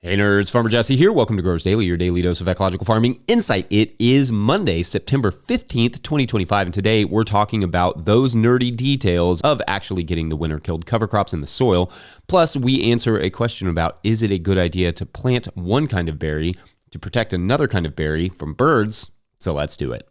Hey nerds, Farmer Jesse here. Welcome to Growers Daily, your daily dose of ecological farming insight. It is Monday, September 15th, 2025, and today we're talking about those nerdy details of actually getting the winter-killed cover crops in the soil. Plus, we answer a question about, is it a good idea to plant one kind of berry to protect another kind of berry from birds? So let's do it.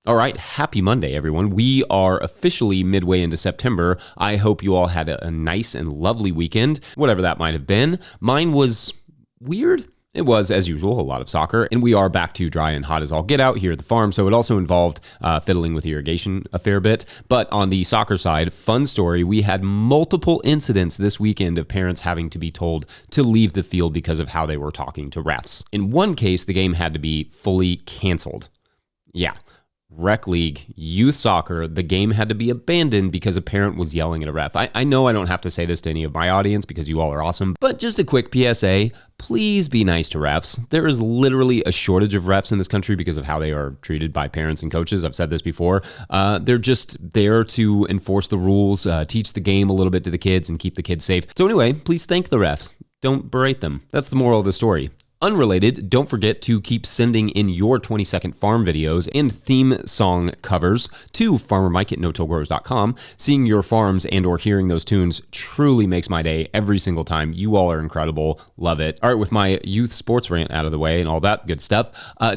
All right, happy Monday, everyone. We are officially midway into September. I hope you all had a nice and lovely weekend, whatever that might have been. Mine was weird. It was, as usual, a lot of soccer, and we are back to dry and hot as all get out here at the farm, so it also involved fiddling with irrigation a fair bit. But on the soccer side, fun story, we had multiple incidents this weekend of parents having to be told to leave the field because of how they were talking to refs. In one case, the game had to be fully canceled. Yeah. Rec league, youth soccer, the game had to be abandoned because a parent was yelling at a ref. I know I don't have to say this to any of my audience because you all are awesome, but just a quick PSA, please be nice to refs. There is literally a shortage of refs in this country because of how they are treated by parents and coaches. I've said this before. They're just there to enforce the rules, teach the game a little bit to the kids and keep the kids safe. So anyway, please thank the refs. Don't berate them. That's the moral of the story. Unrelated, don't forget to keep sending in your 20-second farm videos and theme song covers to farmermike@no-tillgrowers.com. Seeing your farms and or hearing those tunes truly makes my day every single time. You all are incredible. Love it. All right, with my youth sports rant out of the way and all that good stuff,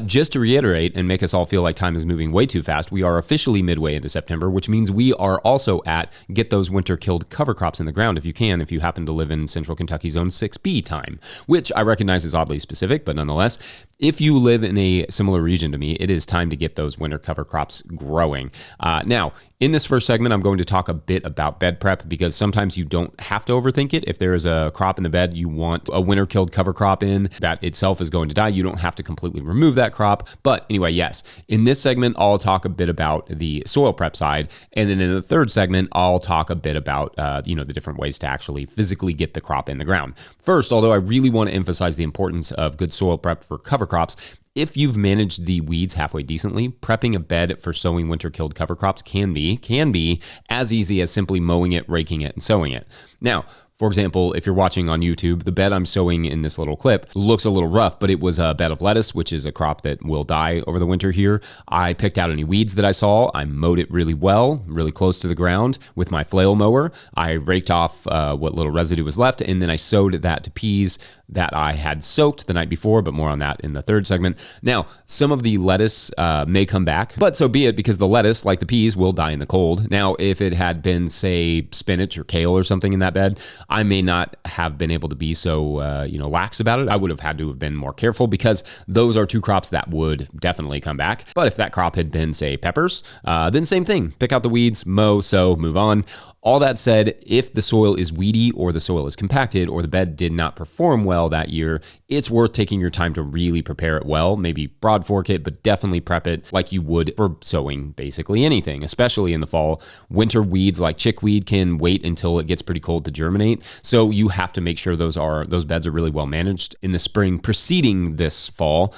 just to reiterate and make us all feel like time is moving way too fast, we are officially midway into September, which means we are also at get those winter-killed cover crops in the ground if you happen to live in Central Kentucky Zone 6B time, which I recognize is oddly specific, but nonetheless, if you live in a similar region to me, it is time to get those winter cover crops growing. Now, in this first segment, I'm going to talk a bit about bed prep because sometimes you don't have to overthink it. If there is a crop in the bed you want a winter-killed cover crop in that itself is going to die, you don't have to completely remove that crop. But anyway, yes, in this segment, I'll talk a bit about the soil prep side. And then in the third segment, I'll talk a bit about, the different ways to actually physically get the crop in the ground. First, although I really want to emphasize the importance of good soil prep for cover crops, if you've managed the weeds halfway decently, prepping a bed for sowing winter-killed cover crops can be as easy as simply mowing it, raking it, and sowing it. Now, for example, if you're watching on YouTube, the bed I'm sowing in this little clip looks a little rough, but it was a bed of lettuce, which is a crop that will die over the winter here. I picked out any weeds that I saw. I mowed it really well, really close to the ground with my flail mower. I raked off what little residue was left, and then I sowed that to peas that I had soaked the night before, but more on that in the third segment. Now, some of the lettuce may come back, but so be it, because the lettuce, like the peas, will die in the cold. Now, if it had been, say, spinach or kale or something in that bed, I may not have been able to be so, lax about it. I would have had to have been more careful because those are two crops that would definitely come back. But if that crop had been, say, peppers, then same thing. Pick out the weeds, mow, sow, move on. All that said, if the soil is weedy or the soil is compacted or the bed did not perform well that year, it's worth taking your time to really prepare it well. Maybe broad fork it, but definitely prep it like you would for sowing basically anything, especially in the fall. Winter weeds like chickweed can wait until it gets pretty cold to germinate. So you have to make sure those beds are really well managed in the spring preceding this fall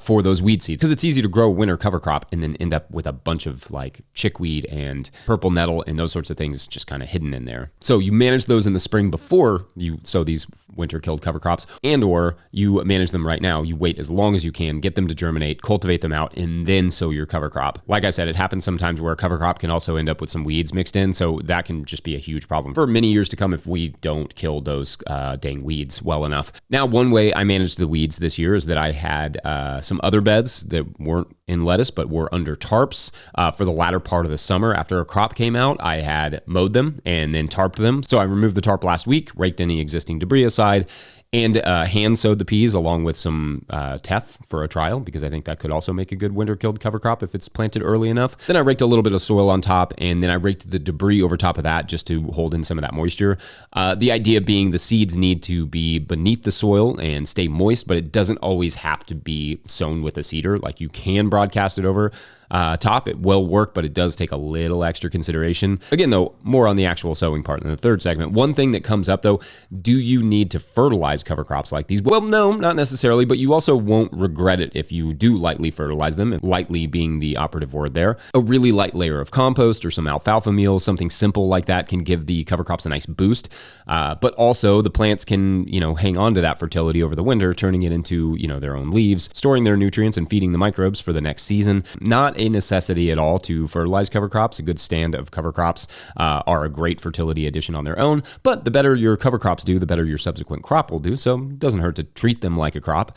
for those weed seeds. Because it's easy to grow a winter cover crop and then end up with a bunch of like chickweed and purple nettle and those sorts of things just kind of hidden in there. So you manage those in the spring before you sow these winter-killed cover crops, and or you manage them right now. You wait as long as you can, get them to germinate, cultivate them out, and then sow your cover crop. Like I said, it happens sometimes where a cover crop can also end up with some weeds mixed in, so that can just be a huge problem for many years to come if we don't kill those dang weeds well enough. Now, one way I managed the weeds this year is that I had some other beds that weren't in lettuce but were under tarps for the latter part of the summer. After a crop came out, I had mowed them and then tarped them. So I removed the tarp last week, raked any existing debris aside, and hand sowed the peas along with some teff for a trial, because I think that could also make a good winter-killed cover crop if it's planted early enough. Then I raked a little bit of soil on top, and then I raked the debris over top of that just to hold in some of that moisture. The idea being the seeds need to be beneath the soil and stay moist, but it doesn't always have to be sown with a seeder. Like, you can broadcast it over. top. It will work, but it does take a little extra consideration. Again, though, more on the actual sowing part in the third segment. One thing that comes up, though, do you need to fertilize cover crops like these? Well, no, not necessarily, but you also won't regret it if you do lightly fertilize them, and lightly being the operative word there. A really light layer of compost or some alfalfa meal, something simple like that, can give the cover crops a nice boost. But also the plants can, hang on to that fertility over the winter, turning it into, their own leaves, storing their nutrients and feeding the microbes for the next season. Not a necessity at all to fertilize cover crops. A good stand of cover crops are a great fertility addition on their own, but the better your cover crops do, the better your subsequent crop will do. So it doesn't hurt to treat them like a crop.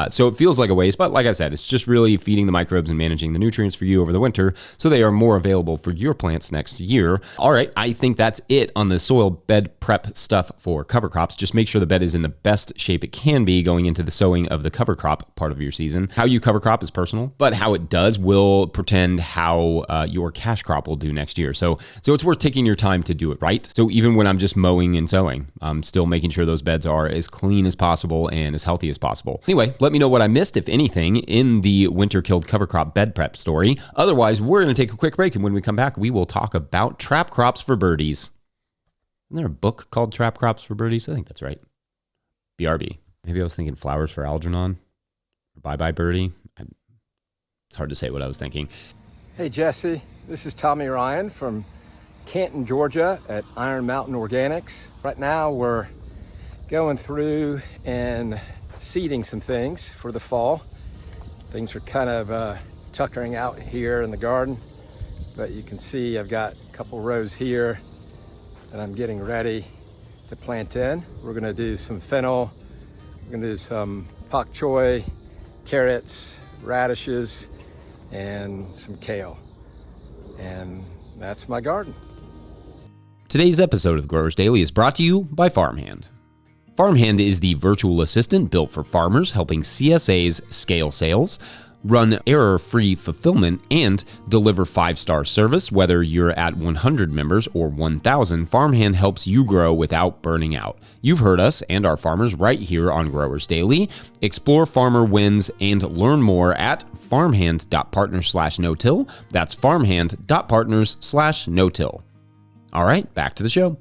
So it feels like a waste, but like I said, it's just really feeding the microbes and managing the nutrients for you over the winter so they are more available for your plants next year. All right, I think that's it on the soil bed prep stuff for cover crops. Just make sure the bed is in the best shape it can be going into the sowing of the cover crop part of your season. How you cover crop is personal, but how it does will pretend how your cash crop will do next year. So it's worth taking your time to do it right. So even when I'm just mowing and sowing, I'm still making sure those beds are as clean as possible and as healthy as possible. Anyway, let me know what I missed, if anything, in the winter killed cover crop bed prep story. Otherwise, we're going to take a quick break, and when we come back, we will talk about trap crops for birdies. Isn't there a book called Trap Crops for Birdies? I think that's right. BRB. Maybe I was thinking Flowers for Algernon. Or Bye Bye Birdie. It's hard to say what I was thinking. Hey Jesse, this is Tommy Ryan from Canton, Georgia at Iron Mountain Organics. Right now we're going through and seeding some things for the fall. Things are kind of tuckering out here in the garden, but you can see I've got a couple rows here that I'm getting ready to plant in. We're gonna do some fennel, we're gonna do some pak choi, carrots, radishes, and some kale. And that's my garden. Today's episode of Growers Daily is brought to you by Farmhand. Farmhand is the virtual assistant built for farmers, helping CSAs scale sales, run error-free fulfillment, and deliver 5-star service. Whether you're at 100 members or 1,000, Farmhand helps you grow without burning out. You've heard us and our farmers right here on Growers Daily. Explore farmer wins and learn more at farmhand.partners/no-till. That's farmhand.partners/no-till. All right, back to the show.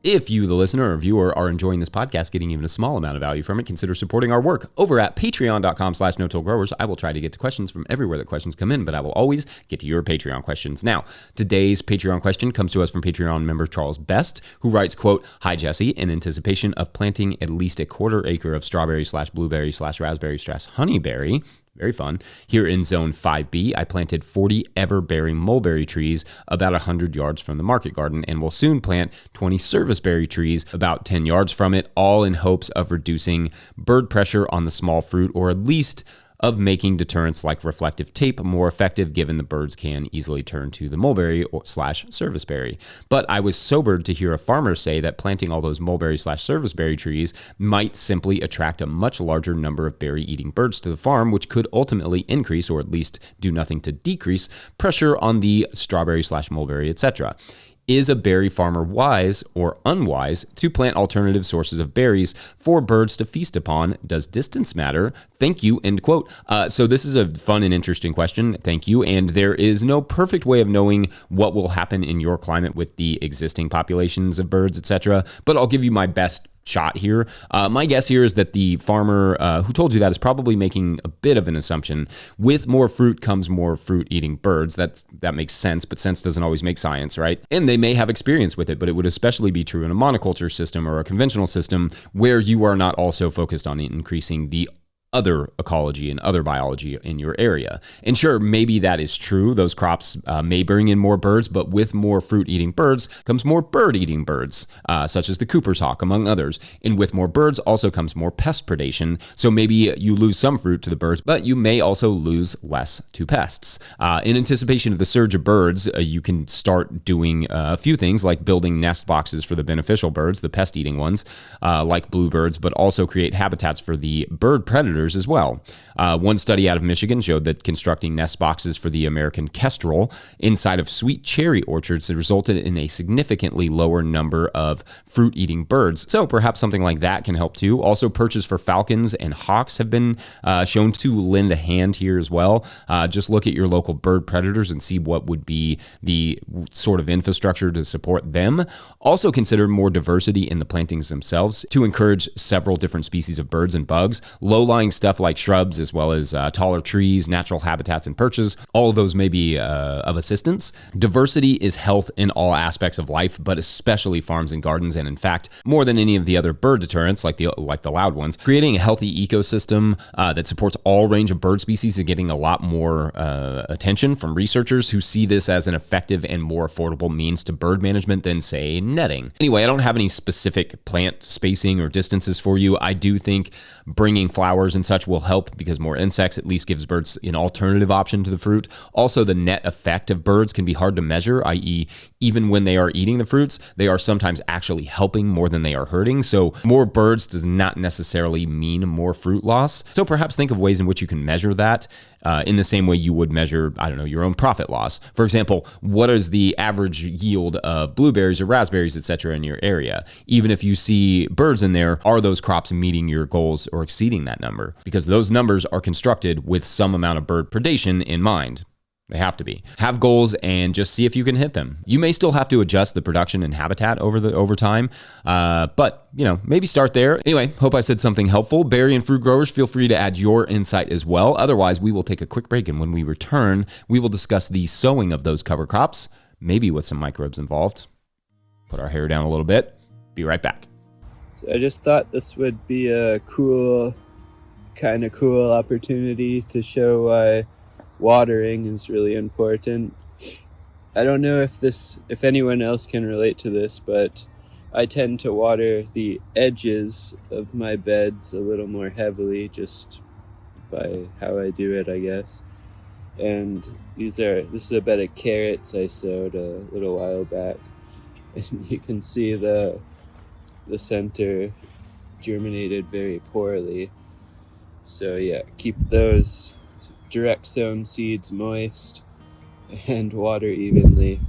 If you, the listener or viewer, are enjoying this podcast, getting even a small amount of value from it, consider supporting our work over at patreon.com/no-till-growers. I will try to get to questions from everywhere that questions come in, but I will always get to your Patreon questions. Now, today's Patreon question comes to us from Patreon member Charles Best, who writes, quote, "Hi, Jesse. In anticipation of planting at least a quarter acre of strawberry/blueberry/raspberry/honeyberry, very fun, here in Zone 5B, I planted 40 ever-bearing mulberry trees about 100 yards from the market garden and will soon plant 20 serviceberry trees about 10 yards from it, all in hopes of reducing bird pressure on the small fruit, or at least of making deterrents like reflective tape more effective, given the birds can easily turn to the mulberry/serviceberry. But I was sobered to hear a farmer say that planting all those mulberry/serviceberry trees might simply attract a much larger number of berry-eating birds to the farm, which could ultimately increase, or at least do nothing to decrease, pressure on the strawberry/mulberry, etc. Is a berry farmer wise or unwise to plant alternative sources of berries for birds to feast upon? Does distance matter? Thank you," end quote. So this is a fun and interesting question. Thank you. And there is no perfect way of knowing what will happen in your climate with the existing populations of birds, etc. But I'll give you my best shot here. My guess here is that the farmer who told you that is probably making a bit of an assumption. With more fruit comes more fruit-eating birds. That makes sense, but sense doesn't always make science, right? And they may have experience with it, but it would especially be true in a monoculture system or a conventional system where you are not also focused on increasing the other ecology and other biology in your area. And sure, maybe that is true. Those crops may bring in more birds, but with more fruit-eating birds comes more bird-eating birds, such as the Cooper's hawk, among others. And with more birds also comes more pest predation. So maybe you lose some fruit to the birds, but you may also lose less to pests. In anticipation of the surge of birds, you can start doing a few things like building nest boxes for the beneficial birds, the pest-eating ones, like bluebirds, but also create habitats for the bird predators predators as well. One study out of Michigan showed that constructing nest boxes for the American kestrel inside of sweet cherry orchards resulted in a significantly lower number of fruit-eating birds. So perhaps something like that can help too. Also, perches for falcons and hawks have been shown to lend a hand here as well. Just look at your local bird predators and see what would be the sort of infrastructure to support them. Also consider more diversity in the plantings themselves to encourage several different species of birds and bugs. Low-lying stuff like shrubs, as well as taller trees, natural habitats, and perches. All of those may be of assistance. Diversity is health in all aspects of life, but especially farms and gardens. And in fact, more than any of the other bird deterrents, like the loud ones, creating a healthy ecosystem that supports all range of bird species is getting a lot more attention from researchers who see this as an effective and more affordable means to bird management than, say, netting. Anyway, I don't have any specific plant spacing or distances for you. I do think bringing flowers and such will help because more insects at least gives birds an alternative option to the fruit. Also, the net effect of birds can be hard to measure, i.e., even when they are eating the fruits, they are sometimes actually helping more than they are hurting. So more birds does not necessarily mean more fruit loss. So perhaps think of ways in which you can measure that in the same way you would measure, your own profit loss. For example, what is the average yield of blueberries or raspberries, etc. in your area? Even if you see birds in there, are those crops meeting your goals or exceeding that number? Because those numbers are constructed with some amount of bird predation in mind. They have to be. Have goals and just see if you can hit them. You may still have to adjust the production and habitat over time, but maybe start there. Anyway, hope I said something helpful. Berry and fruit growers, feel free to add your insight as well. Otherwise, we will take a quick break, and when we return, we will discuss the sowing of those cover crops, maybe with some microbes involved. Put our hair down a little bit. Be right back. So I just thought this would be a cool opportunity to show why watering is really important. I don't know if anyone else can relate to this, but I tend to water the edges of my beds a little more heavily just by how I do it, I guess. And this is a bed of carrots I sowed a little while back, and you can see the center germinated very poorly. So yeah, keep those direct sown seeds moist and water evenly.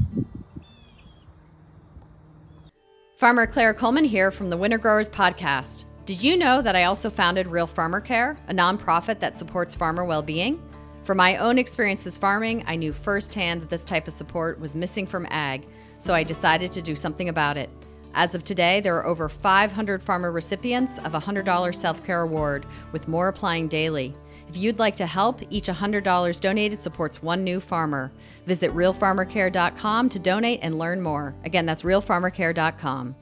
Farmer Claire Coleman here from the Winter Growers Podcast. Did you know that I also founded Real Farmer Care, a nonprofit that supports farmer well-being? From my own experiences farming, I knew firsthand that this type of support was missing from ag, so I decided to do something about it. As of today, there are over 500 farmer recipients of a $100 self-care award, with more applying daily. If you'd like to help, each $100 donated supports one new farmer. Visit realfarmercare.com to donate and learn more. Again, that's realfarmercare.com.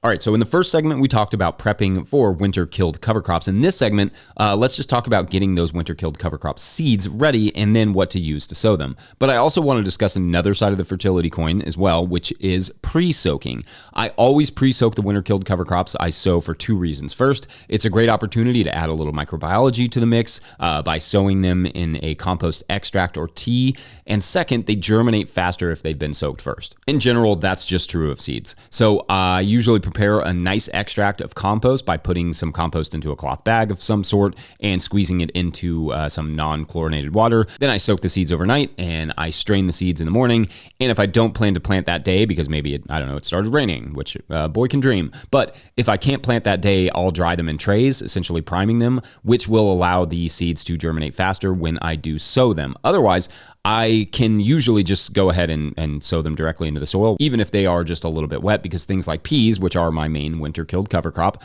All right, so in the first segment, we talked about prepping for winter-killed cover crops. In this segment, let's just talk about getting those winter-killed cover crop seeds ready and then what to use to sow them. But I also want to discuss another side of the fertility coin as well, which is pre-soaking. I always pre-soak the winter-killed cover crops I sow for two reasons. First, it's a great opportunity to add a little microbiology to the mix by sowing them in a compost extract or tea. And second, they germinate faster if they've been soaked first. In general, that's just true of seeds. So I usually prepare a nice extract of compost by putting some compost into a cloth bag of some sort and squeezing it into some non-chlorinated water. Then I soak the seeds overnight and I strain the seeds in the morning. And if I don't plan to plant that day because maybe it started raining, which boy can dream. But if I can't plant that day, I'll dry them in trays, essentially priming them, which will allow the seeds to germinate faster when I do sow them. Otherwise, I can usually just go ahead and sow them directly into the soil, even if they are just a little bit wet, because things like peas, which are my main winter-killed cover crop,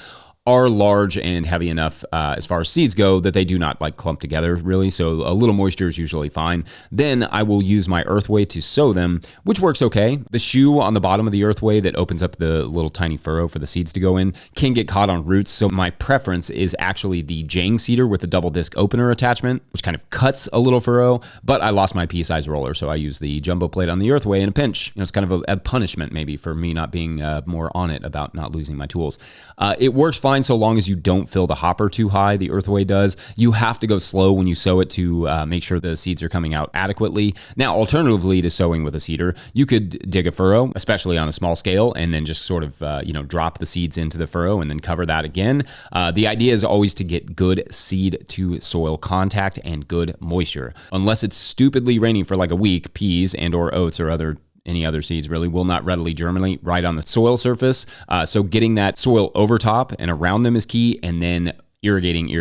are large and heavy enough as far as seeds go that they do not clump together really. So a little moisture is usually fine. Then I will use my earthway to sow them, which works okay. The shoe on the bottom of the earthway that opens up the little tiny furrow for the seeds to go in can get caught on roots. So my preference is actually the Jang seeder with the double disc opener attachment, which kind of cuts a little furrow, but I lost my pea-size roller. So I use the jumbo plate on the earthway in a pinch. It's kind of a punishment maybe for me not being more on it about not losing my tools. It works fine fine so long as you don't fill the hopper too high. The Earthway does. You have to go slow when you sow it to make sure the seeds are coming out adequately. Now, alternatively to sowing with a seeder, you could dig a furrow, especially on a small scale, and then just sort of drop the seeds into the furrow and then cover that again. The idea is always to get good seed to soil contact and good moisture. Unless it's stupidly raining for like a week, peas and or oats or any other seeds really will not readily germinate right on the soil surface. So getting that soil over top and around them is key, and then irrigating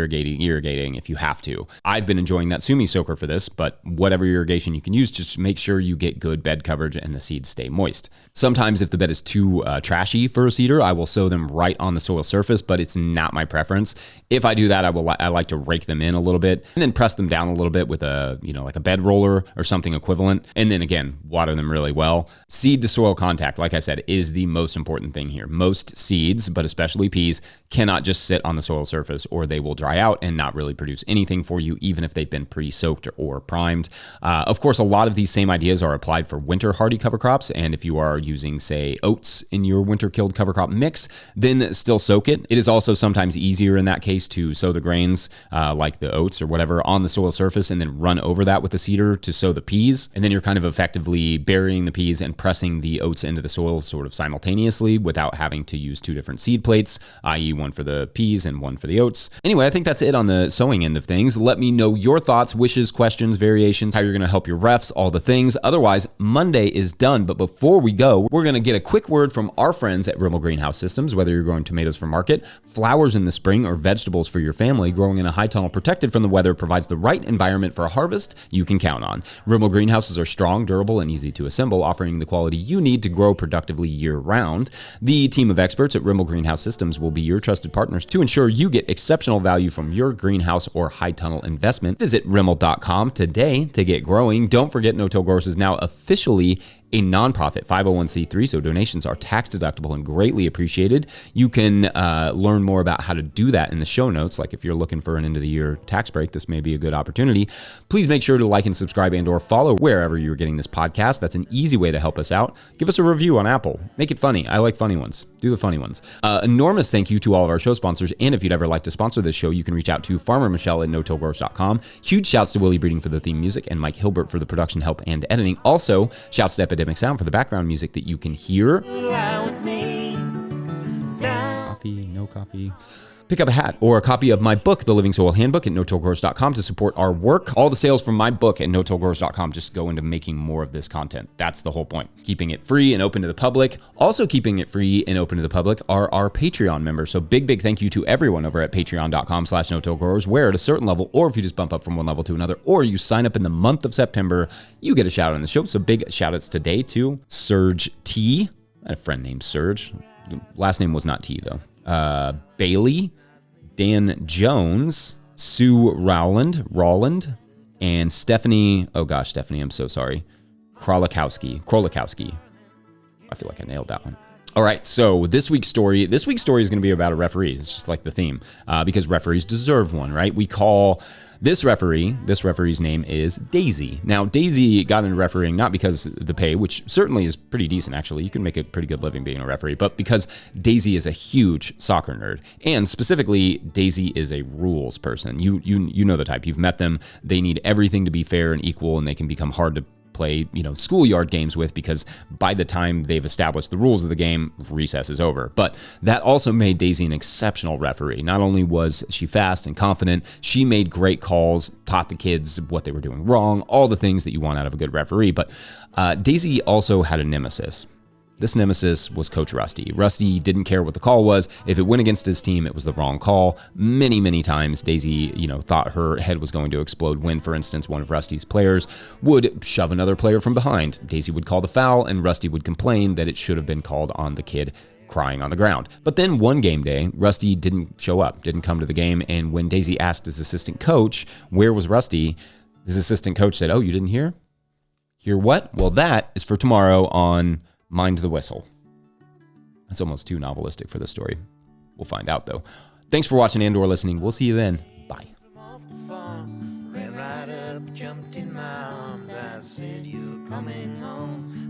if you have to. I've been enjoying that Sumi soaker for this, but whatever irrigation you can use, just make sure you get good bed coverage and the seeds stay moist. Sometimes if the bed is too trashy for a seeder, I will sow them right on the soil surface, but it's not my preference. If I do that, I like to rake them in a little bit and then press them down a little bit with like a bed roller or something equivalent. And then again, water them really well. Seed to soil contact, like I said, is the most important thing here. Most seeds, but especially peas, cannot just sit on the soil surface or they will dry out and not really produce anything for you, even if they've been pre-soaked or primed. Of course, a lot of these same ideas are applied for winter hardy cover crops. And if you are using, say, oats in your winter killed cover crop mix, then still soak it. It is also sometimes easier in that case to sow the grains, like the oats or whatever, on the soil surface and then run over that with the seeder to sow the peas. And then you're kind of effectively burying the peas and pressing the oats into the soil sort of simultaneously without having to use two different seed plates, i.e. one for the peas and one for the oats. Anyway, I think that's it on the sowing end of things. Let me know your thoughts, wishes, questions, variations, how you're going to help your refs, all the things. Otherwise, Monday is done. But before we go, we're going to get a quick word from our friends at Rimmel Greenhouse Systems. Whether you're growing tomatoes for market, flowers in the spring, or vegetables for your family, growing in a high tunnel protected from the weather provides the right environment for a harvest you can count on. Rimmel greenhouses are strong, durable, and easy to assemble, offering the quality you need to grow productively year-round. The team of experts at Rimmel Greenhouse Systems will be your trusted partners to ensure you get exceptional value from your greenhouse or high tunnel investment. Visit Rimmel.com today to get growing. Don't forget, No Till Growers is now officially a nonprofit 501c3, so donations are tax deductible and greatly appreciated. You can learn more about how to do that in the show notes. Like if you're looking for an end of the year tax break, this may be a good opportunity. Please make sure to like and subscribe and or follow wherever you're getting this podcast. That's an easy way to help us out. Give us a review on Apple. Make it funny. I like funny ones. Do the funny ones. Enormous thank you to all of our show sponsors. And if you'd ever like to sponsor this show, you can reach out to Farmer Michelle at NoTillGrowers.com. Huge shouts to Willie Breeding for the theme music and Mike Hilbert for the production help and editing. Also, shouts to Epidemic Sound for the background music that you can hear. Coffee, no coffee. Pick up a hat or a copy of my book, The Living Soil Handbook, at NoTillGrowers.com to support our work. All the sales from my book at NoTillGrowers.com just go into making more of this content. That's the whole point. Keeping it free and open to the public. Also keeping it free and open to the public are our Patreon members. So big thank you to everyone over at Patreon.com/NoTillGrowers, where at a certain level, or if you just bump up from one level to another, or you sign up in the month of September, you get a shout out on the show. So big shout outs today to Serge T. I had a friend named Serge. Last name was not T though. Bailey, Dan Jones, Sue Rowland, and Stephanie, Stephanie, I'm so sorry, Krolikowski. I feel like I nailed that one. All right, so this week's story is going to be about a referee. It's just like the theme, because referees deserve one, right? We call this referee's name is Daisy. Now, Daisy got into refereeing not because the pay, which certainly is pretty decent, actually. You can make a pretty good living being a referee, but because Daisy is a huge soccer nerd. And specifically, Daisy is a rules person. You know the type. You've met them. They need everything to be fair and equal, and they can become hard to play, schoolyard games with, because by the time they've established the rules of the game, recess is over. But that also made Daisy an exceptional referee. Not only was she fast and confident, she made great calls, taught the kids what they were doing wrong, all the things that you want out of a good referee. But Daisy also had a nemesis. This nemesis was Coach Rusty. Rusty didn't care what the call was. If it went against his team, it was the wrong call. Many times, Daisy, thought her head was going to explode when, for instance, one of Rusty's players would shove another player from behind. Daisy would call the foul, and Rusty would complain that it should have been called on the kid crying on the ground. But then one game day, Rusty didn't show up, didn't come to the game, and when Daisy asked his assistant coach, where was Rusty, his assistant coach said, "Oh, you didn't hear? Hear what? Well, that is for tomorrow on Mind the Whistle." That's almost too novelistic for the story. We'll find out, though. Thanks for watching and/or listening. We'll see you then. Bye. Off the farm, ran right up, jumped in my arms. I said, "You're coming home."